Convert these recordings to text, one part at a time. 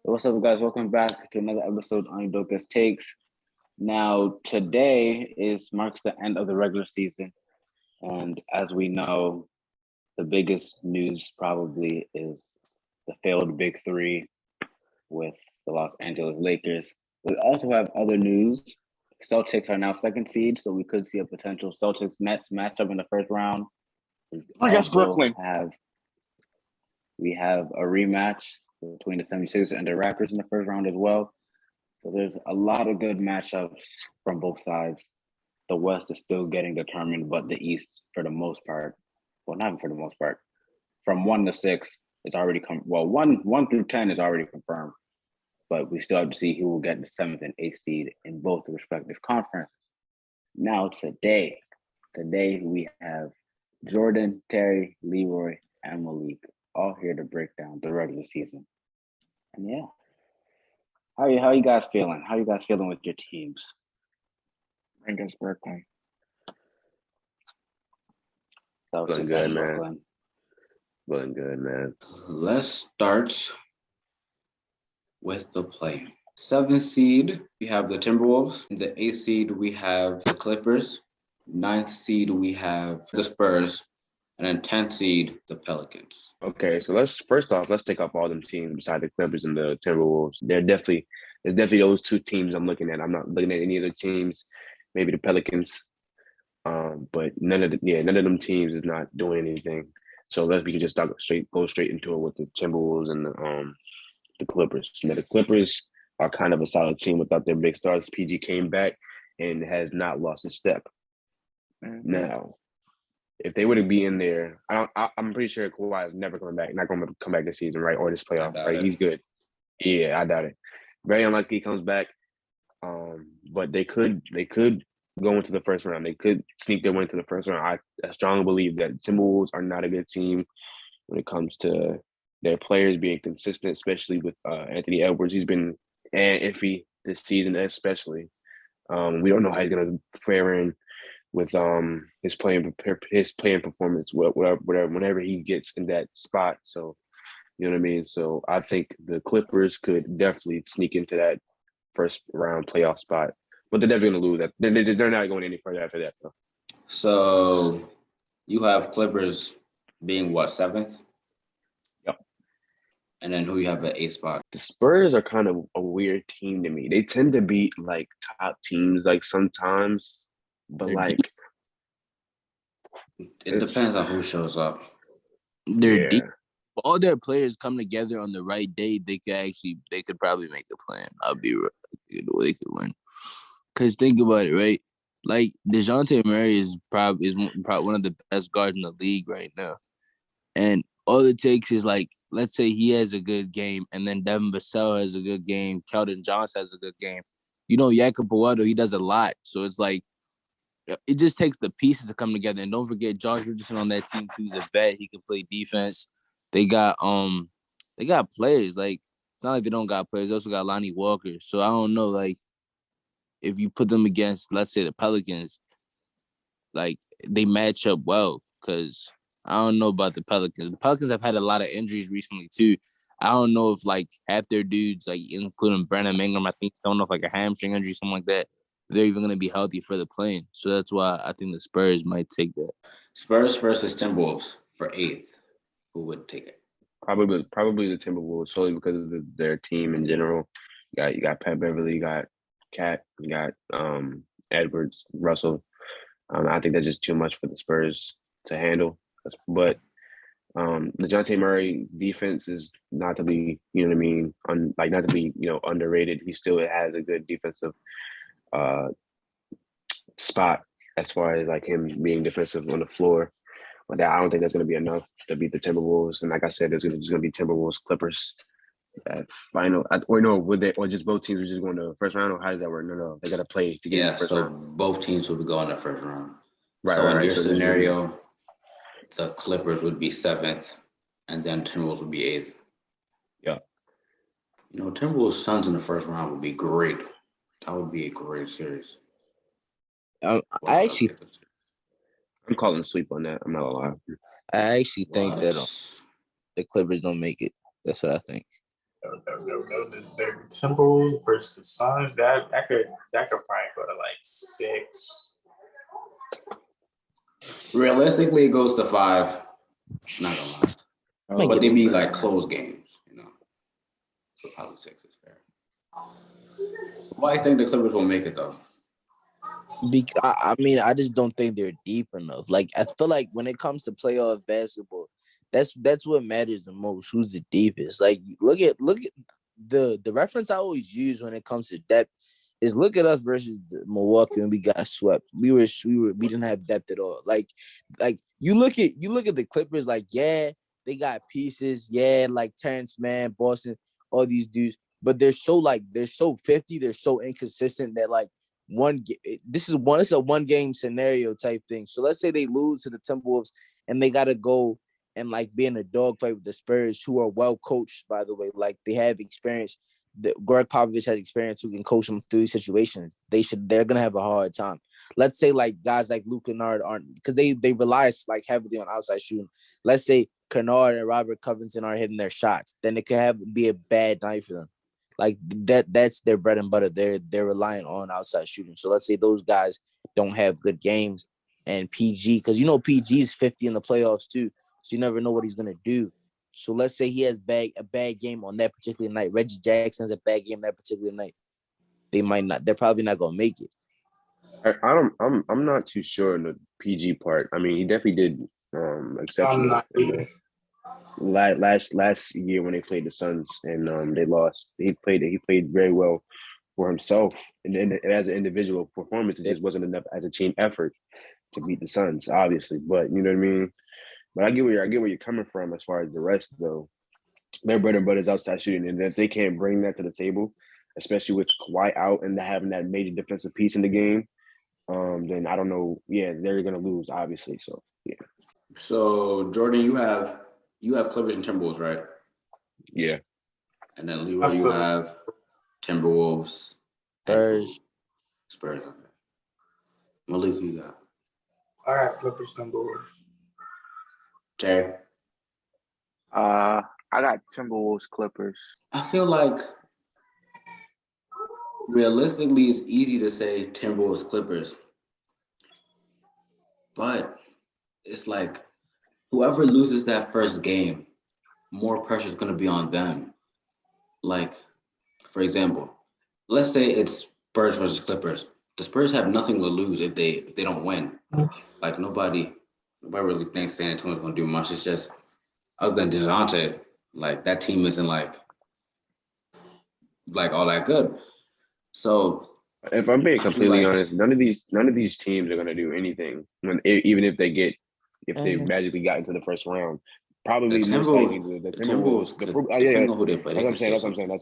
What's up, guys? Welcome back to another episode on Udoka's Takes. Now, today marks the end of the regular season, and as we know, the biggest news probably is the failed Big Three with the Los Angeles Lakers. We also have other news. Celtics are now second seed, so we could see a potential Celtics Nets matchup in the first round. I guess Brooklyn. We have a rematch between the 76ers and the Raptors in the first round as well. So there's a lot of good matchups from both sides. The West is still getting determined, but the East, for the most part, well, not for the most part, from 1 to 6, it's already one through 10 is already confirmed. But we still have to see who will get the 7th and 8th seed in both the respective conferences. Now, today we have Jordan, Terry, Leeroy, and Malik all here to break down the regular season. And yeah, how you guys feeling? How you guys feeling with your teams? I guess Brooklyn. So feeling good, man. Feeling good, man. Let's start with the play. 7th seed, we have the Timberwolves. In the 8th seed, we have the Clippers. 9th seed, we have the Spurs. And then 10th seed, the Pelicans. Okay, so let's take up all them teams beside the Clippers and the Timberwolves. There's definitely those two teams I'm looking at. I'm not looking at any other teams, maybe the Pelicans. But none of them teams is not doing anything. So we can just go straight into it with the Timberwolves and the Clippers. You know, the Clippers are kind of a solid team without their big stars. PG came back and has not lost a step. Mm-hmm. Now, if they were to be in there, I'm pretty sure Kawhi is never coming back. Not going to come back this season, right? Or this playoff, right? He's good. Yeah, I doubt it. Very unlikely he comes back. But they could go into the first round. They could sneak their way into the first round. I strongly believe that Timberwolves are not a good team when it comes to their players being consistent, especially with Anthony Edwards. He's been iffy this season, especially. We don't know how he's going to fare in with his playing performance, whenever he gets in that spot. So, you know what I mean? So I think the Clippers could definitely sneak into that first round playoff spot. But they're definitely going to lose that. They're not going any further after that, though. So you have Clippers being what, 7th? Yep. And then who you have at 8th spot? The Spurs are kind of a weird team to me. They tend to beat like top teams like sometimes, but like it depends on who shows up. They're deep. If all their players come together on the right day, they could probably make the plan. I'll be right. They could win. Because think about it, right? Like, DeJounte Murray is probably one of the best guards in the league right now. And all it takes is, like, let's say he has a good game, and then Devin Vassell has a good game, Keldon Johnson has a good game. You know, Jakob Poeltl, he does a lot. So it's like, it just takes the pieces to come together. And don't forget, Josh Richardson on that team, too. He's a vet. He can play defense. They got players. Like, it's not like they don't got players. They also got Lonnie Walker. So I don't know, like, if you put them against, let's say, the Pelicans, like, they match up well, because I don't know about the Pelicans. The Pelicans have had a lot of injuries recently, too. I don't know if, like, half their dudes, like, including Brandon Ingram, I think, don't know if, like, a hamstring injury, something like that, they're even going to be healthy for the play-in. So that's why I think the Spurs might take that. Spurs versus Timberwolves for 8th. Who would take it? Probably the Timberwolves, solely because of their team in general. You got Pat Beverly, you got Cat, you got Edwards, Russell. I think that's just too much for the Spurs to handle. But the DeJounte Murray defense is not to be, you know what I mean, not to be, underrated. He still has a good defensive spot as far as like him being defensive on the floor. But I don't think that's going to be enough to beat the Timberwolves. And like I said, there's going to be Timberwolves, Clippers at final. Or just both teams are just going to the first round, or how does that work? No, they got to play to get in the first round. Both teams would go in the first round. Right, so in your scenario, the Clippers would be 7th, and then Timberwolves would be 8th. Yeah. Timberwolves Suns in the first round would be great. That would be a great series. I'm calling sleep on that. I'm not gonna lie. I actually think that the Clippers don't make it. That's what I think. No. The Timberwolves versus the Suns. That could probably go to like 6. Realistically, it goes to 5. Not gonna lie. But they be like close games, you know. So probably 6 is fair. Why do you think the Clippers will make it though? I mean, I just don't think they're deep enough. Like, I feel like when it comes to playoff basketball, that's what matters the most. Who's the deepest? Like, look at the reference I always use when it comes to depth is look at us versus Milwaukee when we got swept. We didn't have depth at all. Like you look at the Clippers. Like, yeah, they got pieces. Yeah, like Terrence Mann, Boston, all these dudes. But they're so 50. They're so inconsistent that like. This is a 1-game scenario type thing. So let's say they lose to the Timberwolves and they got to go and like be in a dogfight with the Spurs, who are well coached, by the way. Like they have experience. Greg Popovich has experience who can coach them through situations. They're gonna have a hard time. Let's say like guys like Luke Kennard aren't, because they rely like heavily on outside shooting. Let's say Kennard and Robert Covington are hitting their shots, then it could be a bad night for them. Like that's their bread and butter. They're relying on outside shooting. So let's say those guys don't have good games, and PG, because PG is 50 in the playoffs too. So you never know what he's gonna do. So let's say he has a bad game on that particular night. Reggie Jackson has a bad game that particular night. They're probably not gonna make it. I'm not too sure in the PG part. I mean, he definitely did exceptional in the last year when they played the Suns and they lost. He played very well for himself and as an individual performance. It just wasn't enough as a team effort to beat the Suns, obviously. But you know what I mean. But I get where you're coming from as far as the rest though. Their bread and butter is outside shooting, and if they can't bring that to the table, especially with Kawhi out and having that major defensive piece in the game, then I don't know. Yeah, they're gonna lose, obviously. So yeah. So Jordan, you have Clippers and Timberwolves, right? Yeah. And then Leeroy, you have Timberwolves and Spurs. Okay. Malik, who you got? I got Clippers, Timberwolves. Terry? I got Timberwolves, Clippers. I feel like realistically, it's easy to say Timberwolves, Clippers. But it's like whoever loses that first game, more pressure is going to be on them. Like, for example, let's say it's Spurs versus Clippers. The Spurs have nothing to lose if they don't win. Like nobody really thinks San Antonio's going to do much. It's just other than DeJounte, like that team isn't like all that good. So if I'm being completely honest, none of these teams are gonna do anything even if they magically got into the first round. Probably most likely the Timberwolves. Depending on who they play. That's what I'm saying.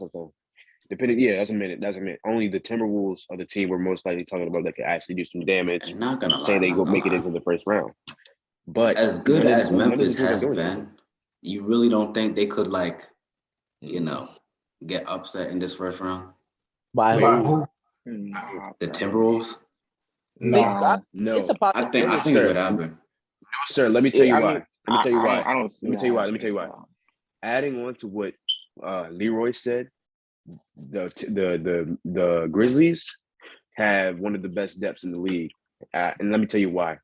Depending, yeah, that's a minute. Only the Timberwolves are the team we're most likely talking about that could actually do some damage. I'm not gonna say they go make it into the first round. But as good as Memphis has been, you really don't think they could get upset in this first round? By who? The Timberwolves? No. It's a possibility. I think it would happen. No, sir. Let me tell you why. Let me tell you why. Adding on to what Leeroy said, the Grizzlies have one of the best depths in the league, and let me tell you why.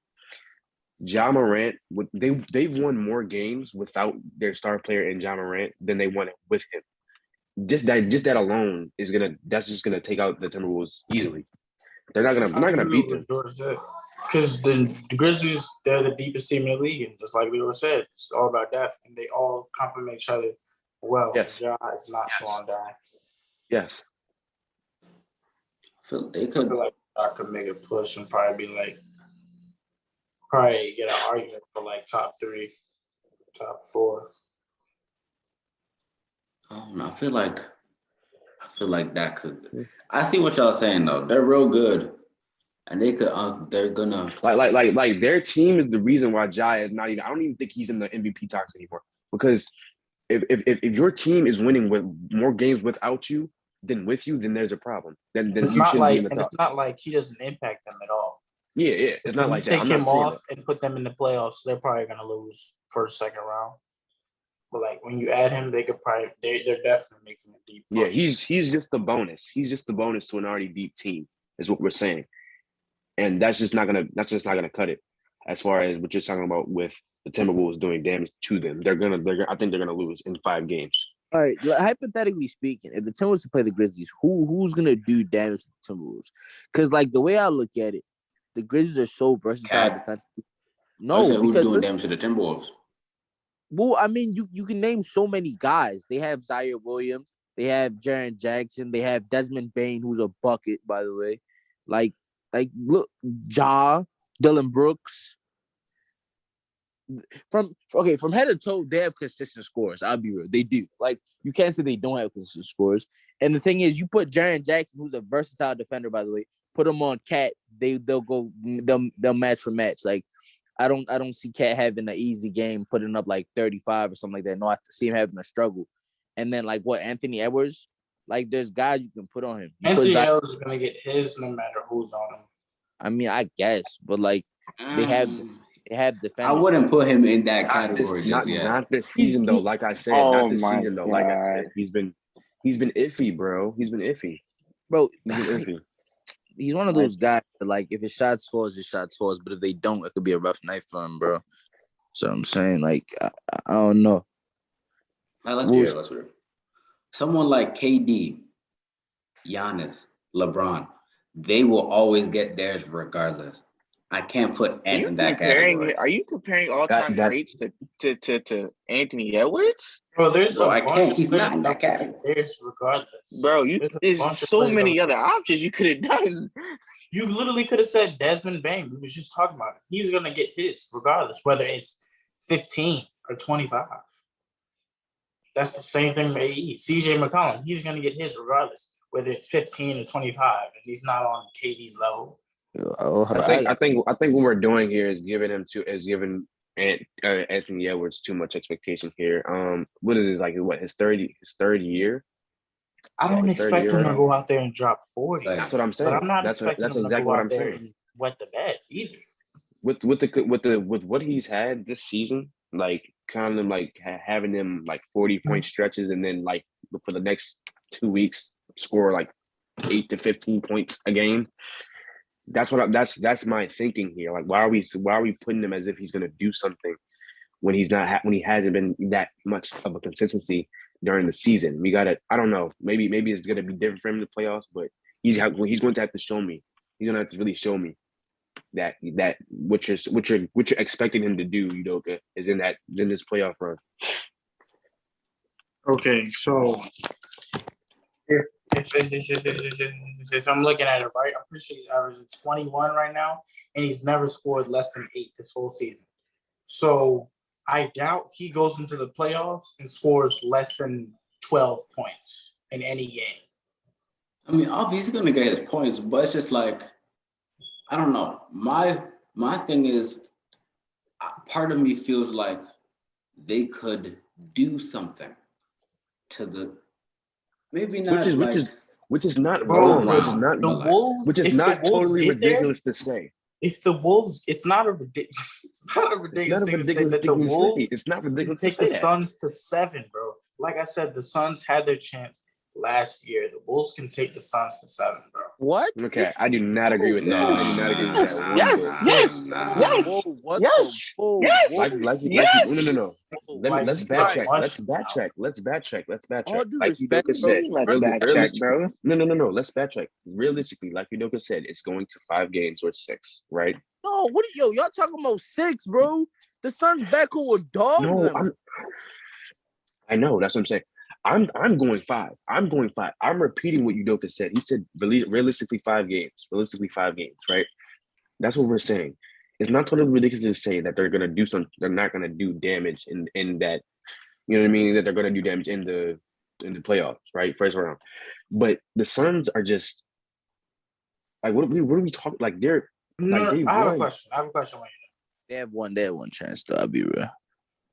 Ja Morant, they've won more games without their star player in Ja Morant than they won with him. Just that alone that's just gonna take out the Timberwolves easily. They're not gonna beat them. Because the Grizzlies, they're the deepest team in the league, and just like Leroy said, it's all about depth, and they all complement each other well. Yes. Ja is not slowing down. Yes. I feel they could. I feel like I could make a push and probably get an argument for like top 3, top 4. I don't know. I feel like that could. I see what y'all saying though. They're real good, and they could. They're gonna like their team is the reason why Ja is not even. I don't even think he's in the MVP talks anymore, because if your team is winning with more games without you than with you, then there's a problem. Then it's you not shouldn't like, be in the and top. it's not like he doesn't impact them at all. Yeah. It's not like that. Take him off and put them in the playoffs, they're probably gonna lose first, second round. But like when you add him, they could probably they're definitely making a deep push. Yeah, he's just the bonus. He's just the bonus to an already deep team, is what we're saying. And that's just not gonna cut it as far as what you're talking about with the Timberwolves doing damage to them. I think they're gonna lose in 5 games. All right, hypothetically speaking, if the Timberwolves play the Grizzlies, who's gonna do damage to the Timberwolves? Because like the way I look at it, the Grizzlies are so versatile defensively. No, who's because doing damage to the Timberwolves? well, I mean, you can name so many guys. They have Zaire Williams, they have Jaren Jackson, they have Desmond Bane, who's a bucket, by the way. Like look, Dylan Brooks. From head to toe, they have consistent scores. I'll be real, they do. Like you can't say they don't have consistent scores. And the thing is, you put Jaren Jackson, who's a versatile defender, by the way, put him on Cat, they'll match for match. Like I don't see Cat having an easy game, putting up like 35 or something like that. No, I have to see him having a struggle. And then like Anthony Edwards, like there's guys you can put on him. Anthony Edwards is gonna get his no matter who's on him. I mean, I guess, but like they have defenders. I wouldn't put him in that category just yet. Not this season though. Like I said, Oh not this my season though. Like I said, God. he's been iffy, bro. He's been iffy. Bro, He's been iffy. he's one of those guys that, like, if his shots falls, his shots falls. But if they don't, it could be a rough night for him, bro. So I'm saying, like, I don't know. Let's be real. Someone like KD, Giannis, LeBron, they will always get theirs regardless. I can't put Ant in that category. Are you comparing all-time greats to Anthony Edwards? Bro, I can't. He's not in that category. There's regardless. Bro, there's so many other options you could have done. You literally could have said Desmond Bane. We was just talking about it. He's gonna get his regardless, whether it's 15 or 25. That's the same thing with AE. CJ McCollum, he's gonna get his regardless, whether it's 15 or 25, and he's not on KD's level. I think what we're doing here is giving Anthony Edwards too much expectation here. What is it, like his third year? I don't expect him to go out there and drop 40. That's what I'm saying. But I'm not that's expecting him exactly to go what out I'm there saying. and wet the bed either. With what he's had this season, like kind of like having them like 40-point stretches, and then like for the next 2 weeks score like 8 to 15 points a game. That's my thinking here. Like, why are we putting him as if he's gonna do something when he's not when he hasn't been that much of a consistency during the season? We gotta, I don't know, maybe it's gonna be different for him in the playoffs, but he's going to have to show me. He's gonna have to really show me that what you're expecting him to do, Udoka, is in this playoff run. Okay, so if I'm looking at it right, I'm pretty sure he's averaging 21 right now, and he's never scored less than 8 this whole season. So I doubt he goes into the playoffs and scores less than 12 points in any game. I mean, obviously he's gonna get his points, but it's just like, I don't know. My thing is, part of me feels like they could do something to the. Maybe not, which is not Bro, wrong. Which is not the Wolves. Which is not totally ridiculous to say. If the Wolves, it's not a ridiculous thing to say that the Wolves. It's not ridiculous to take to say the Suns to 7, bro. Like I said, the Suns had their chance last year. The Wolves can take the Suns to 7, bro. What? Okay, I do not agree with that. I do not agree with that. No. Let's backtrack. Let's backtrack. Like Udoka said, bro. No. Let's backtrack. Realistically, like Udoka said, it's going to 5 games or 6, right? No, y'all talking about 6, bro? The Suns backcourt with dogs. No, I know. That's what I'm saying. I'm going 5. I'm repeating what Udoka said. He said realistically 5 games. Right? That's what we're saying. It's not totally ridiculous to say that they're gonna do something. They're not gonna do damage in that. You know what I mean? That they're gonna do damage in the playoffs, right? First round. But the Suns are just like what are we talking? Like they're like I have a question. Right They have one chance though. I'll be real.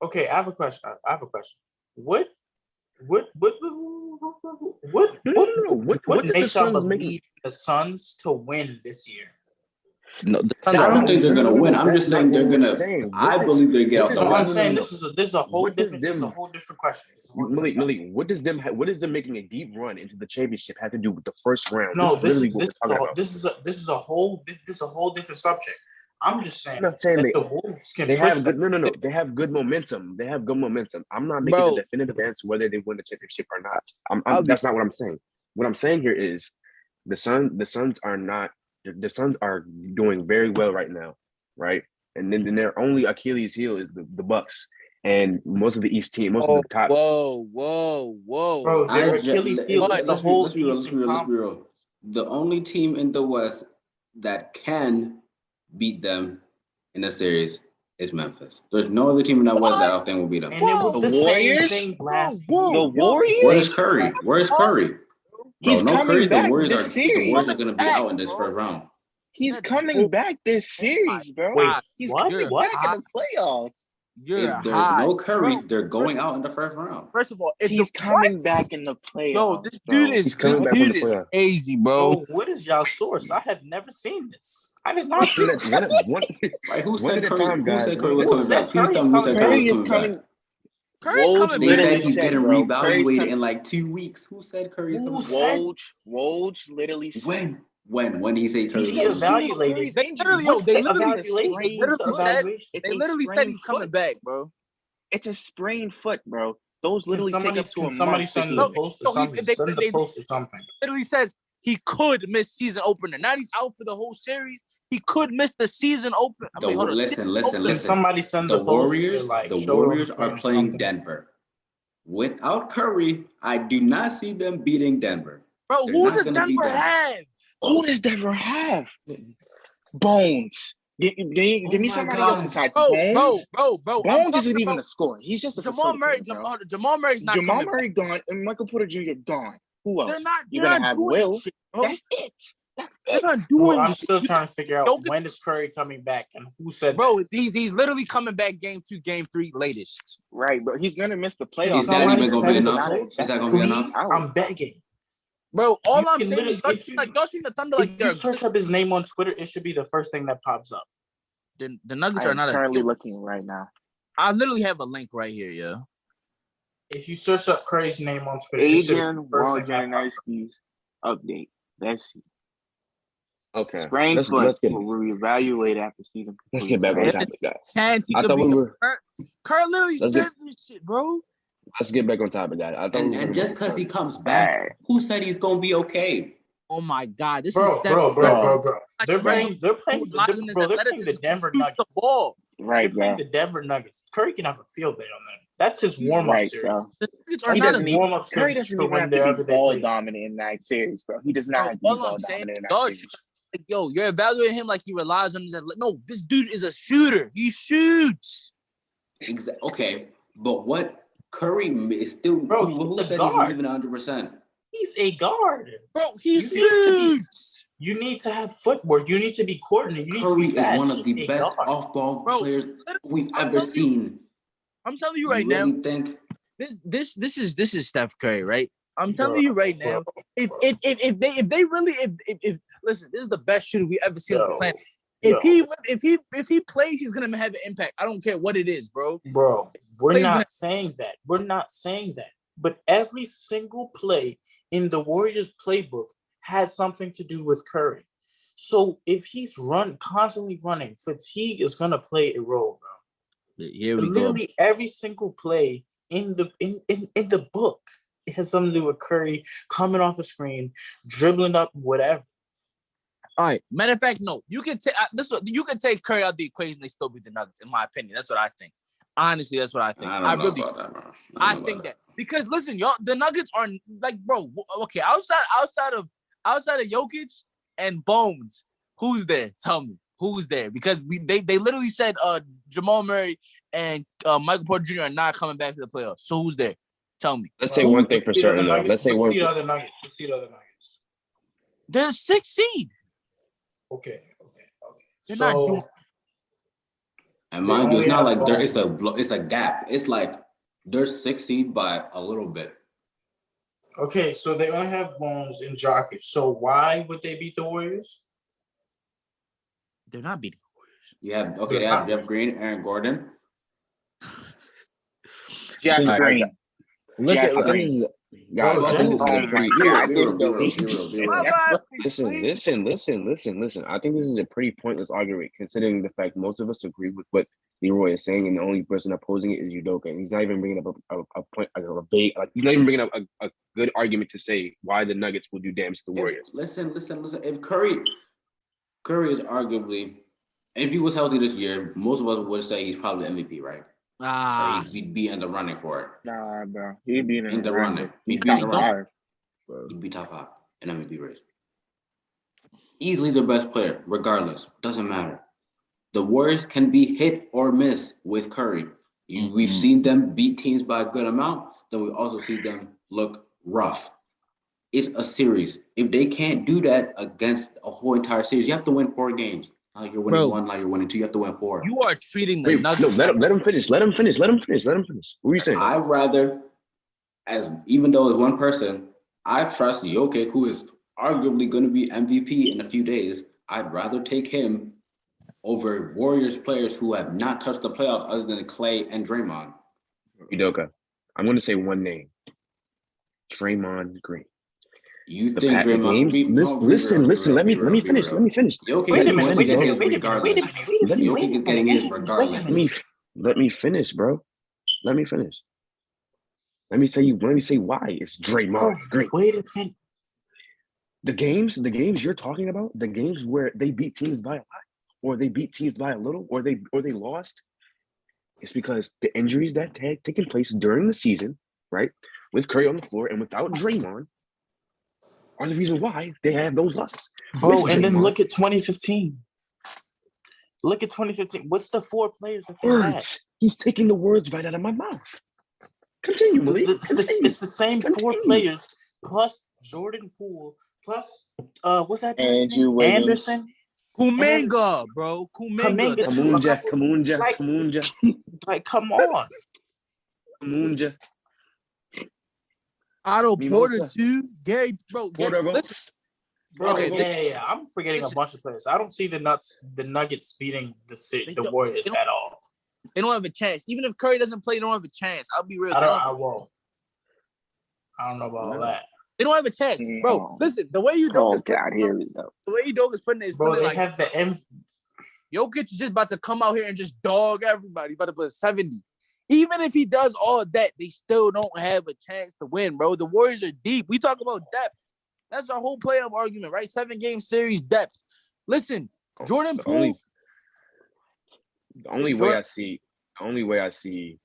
Okay, I have a question. What did the Suns make the Suns to win this year? No, the I Suns are don't think they're gonna win. I'm just saying they're gonna. I believe they get out the No, I'm West. saying this is a whole What does different. This is a them- whole different question. It's a whole different Malik, topic. what does them making a deep run into the championship have to do with the first round? No, this is literally what we're talking about. this is a whole different subject. I'm just saying I'm not saying that the Wolves can they push have good. them. No. They have good momentum. They have good momentum. I'm not making Bro. a definitive answer whether they win the championship or not. I'll be- That's not what I'm saying. What I'm saying here is the Suns are not. The Suns are doing very well right now, right? And then their only Achilles heel is the Bucks, and most of the East team, most of the top. Whoa. Bro, their I ju- Achilles heel is the whole let's be real. The only team in the West that can beat them in a series is Memphis. There's no other team in that West that I think will beat them. And it was The the same Warriors? thing last Whoa, year. The Warriors? Where's Curry? Where's Curry? Bro, He's no coming Curry. The back Warriors this are series. gonna be out in this first round. He's coming back this series, bro. Wait, He's what? coming What? back in the playoffs. You're If there's high. no Curry, Bro, they're going out in the first round. First of all, if He's the coming what? back in the playoffs. Yo, this bro. dude is He's coming back from the playoffs. crazy, bro. Bro, what is y'all source? I have never seen this. I did not see this. One Right? Who one said at a Curry? time, Who guys. said Curry was Who coming said back? Please Curry's tell me who said coming Curry Curry was is coming back. coming. Curry's Woj coming They back. said literally he's said, getting bro, Curry's reevaluated coming. in like 2 weeks. Who said Curry is coming back? Woj literally said. When did he say Curry? He was coming back? evaluated. They literally, What's they the literally, evaluation? they What's the literally said, evaluation? It's they a literally said sprained he's coming foot. back, bro. It's a sprained foot, bro. Those literally take up to Can a somebody month to send the heal. post or No, something? Send the post or something. Literally says he could miss season opener. Now he's out for the whole series. He could miss the season open. I mean, hold on. Listen. Can somebody send The the post? Warriors, Warriors are playing Denver. Without Curry, I do not see them beating Denver. Bro, They're who not does gonna beat Denver Denver. have? Who does Denver have? Bones. Give me my somebody God. else besides Bro. Bones. I'm Bones talking isn't even about a scorer. He's just a Jamal Murray. facilitator, bro. Jamal Murray's not Jamal coming Murray back. gone and Michael Porter Jr. gone. Who else? You're They're gonna not have doing Will. shit, bro. That's it. They're not Well, doing I'm shit. still trying to figure out Jokic- when is Curry coming back and who said Bro, that. he's literally coming back game 2, game 3 latest. Right, bro. He's gonna miss the Can playoffs. Is that somebody even gonna be send the enough? post? Is that gonna be enough? Please, I'm begging. Bro, all You I'm can saying is literally- y'all seen the Thunder like If they're you search up his name on Twitter, it should be the first thing that pops up. the Nuggets I are am not currently a looking right now. I literally have a link right here, yeah. If you search up Curry's name on Twitter, it should be Adrian the first thing that pops up. Wojnarowski's update. Let's see. Okay, Sprained let's foot get will reevaluate after season. let's get back on Right? topic, guys. Chance he I could thought be we were. Kerr literally Let's said this shit, bro. Let's get back on topic, guys. I thought we were And talking just about because he the Suns. comes back, Alright. who said he's gonna be okay? Oh my god, this is Bro. Steph They're playing the Denver shoots Nuggets. the ball. Right, They're playing bro. the Denver Nuggets. Curry can have a field day on them. That's his warm-up Right, series. bro. The Nuggets are He not doesn't a even, warm-up Curry series doesn't for even when have they're to ever be they ball play. dominant in that series, bro. He does not Bro, have to be all ball I'm saying dominant in that dog, series. like, yo, you're evaluating him like he relies on his no, this dude is a shooter. He shoots. Okay, but what Curry is still? Bro, who he's a said he's guard. leaving 100%? He's a guard. Bro, he You need to be- shoots. You need to have footwork. You need to be coordinated. You need Curry to be fast. is one of He's the a best guard. off-ball Bro, players we've I'm ever telling you, seen. I'm telling you You right now, really think? this is Steph Curry, right? I'm telling Bro, you right now, if they really if listen, this is the best shooter we ever seen on the planet. If he plays, he's gonna have an impact. I don't care what it is, bro. Bro, we're Plays not gonna- saying that. We're not saying that. But every single play in the Warriors playbook has something to do with Curry. So if he's constantly running, fatigue is gonna play a role, bro. Here we go. Literally every single play in the book it has something to do with Curry coming off a screen, dribbling up, whatever. All right. Matter of fact, no. You can take you can take Curry out of the equation. They still beat the Nuggets, in my opinion. That's what I think. Honestly, that's what I think. I don't know about that, bro. I think that because listen, y'all, the Nuggets are like, bro. Okay, outside of Jokic and Bones, who's there? Tell me who's there because they literally said Jamal Murray and Michael Porter Jr. are not coming back to the playoffs. So who's there? Tell me. Let's say one thing for certain, though. Let's say one. Let's see the other Nuggets. They're 6th seed. Okay. They're not doing. And mind you, it's not like it's a gap. It's like they're 6th seed by a little bit. Okay, so they only have Bones and Jokic. So why would they beat the Warriors? They're not beating the Warriors. They have Jeff Green, Aaron Gordon. Jeff All right, Green. Look Jeff at Green. Guys, I think this is Oh a my pretty. God, Be this real, be real, don't be real, be real. Listen. I think this is a pretty pointless argument, considering the fact most of us agree with what Leeroy is saying, and the only person opposing it is Udoka, and he's not even bringing up a point, like a vague, like he's not even bringing up a good argument to say why the Nuggets will do damage to the Warriors. Listen. If Curry is arguably, if he was healthy this year, most of us would say he's probably MVP, right? Or he'd be in the running for it. Nah, bro. He'd be In the running. He'd be top 5. He'd be top 5 in MVP race. Easily the best player, regardless. Doesn't matter. The Warriors can be hit or miss with Curry. We've seen them beat teams by a good amount. Then we also see them look rough. It's a series. If they can't do that against a whole entire series, you have to win 4 games. Now you're winning 1, now you're winning 2. You have to win 4. You are treating the Nuggets. No, let him finish. Let him finish. What are you saying? I'd rather, even though it's one person, I trust Jokic, who is arguably going to be MVP in a few days. I'd rather take him over Warriors players who have not touched the playoffs other than Clay and Draymond. Udoka, I'm going to say one name. Draymond Green. You think Draymond? Listen. Let me finish. Jokic Wait a minute. Jokic is getting his regardless. Let me finish, bro. Let me finish. Let me say why it's Draymond Green. Wait a minute. The games you're talking about, the games where they beat teams by a lot, or they beat teams by a little, or they lost, it's because the injuries that had taken place during the season, right, with Curry on the floor and without Draymond, are the reason why they have those losses. Bro, and then look at 2015. Look at 2015. What's the 4 players that they had? He's taking the words right out of my mouth. Continue, Malik. It's the same 4 players plus Jordan Poole plus what's that? Andrew Wiggins. Anderson. Kuminga, bro. Kuminga. Kamunja. Like, come on. Kamunja. Otto Porter Mimosa. too. Gary, bro. Listen. Bro, Okay, yeah. I'm forgetting a bunch of players. I don't see the Nuggets beating the Warriors at all. They don't have a chance. Even if Curry doesn't play, they don't have a chance. I'll be real. I won't. I don't know about all that. They don't have a chance, bro. Listen, the way you Oh God, here we go. The way Udoka's putting it is, bro. They like, have the M. Jokic is just about to come out here and just dog everybody. He's about to put 70. Even if he does all of that, they still don't have a chance to win, bro. The Warriors are deep. We talk about depth. That's our whole playoff argument, right? 7-game series depth. Listen, Jordan Poole. The only way I see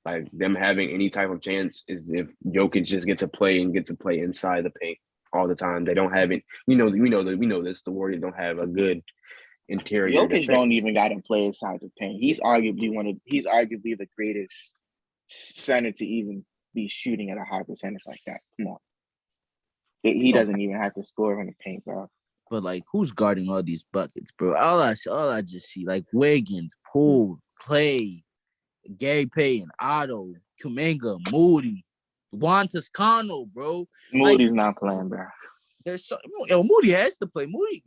like them having any type of chance is if Jokic just gets to play inside the paint all the time. They don't have it. We know this. The Warriors don't have a good interior. Jokic defense. don't even got to play inside the paint. He's arguably the greatest center to even be shooting at a high percentage like that. Come on. He doesn't even have to score in the paint, bro. But like, who's guarding all these buckets, bro? All I just see, like Wiggins, Poole, Clay, Gary Payton, Otto, Kuminga, Moody, Juan Toscano, bro. Moody's not playing, bro. Moody has to play. Moody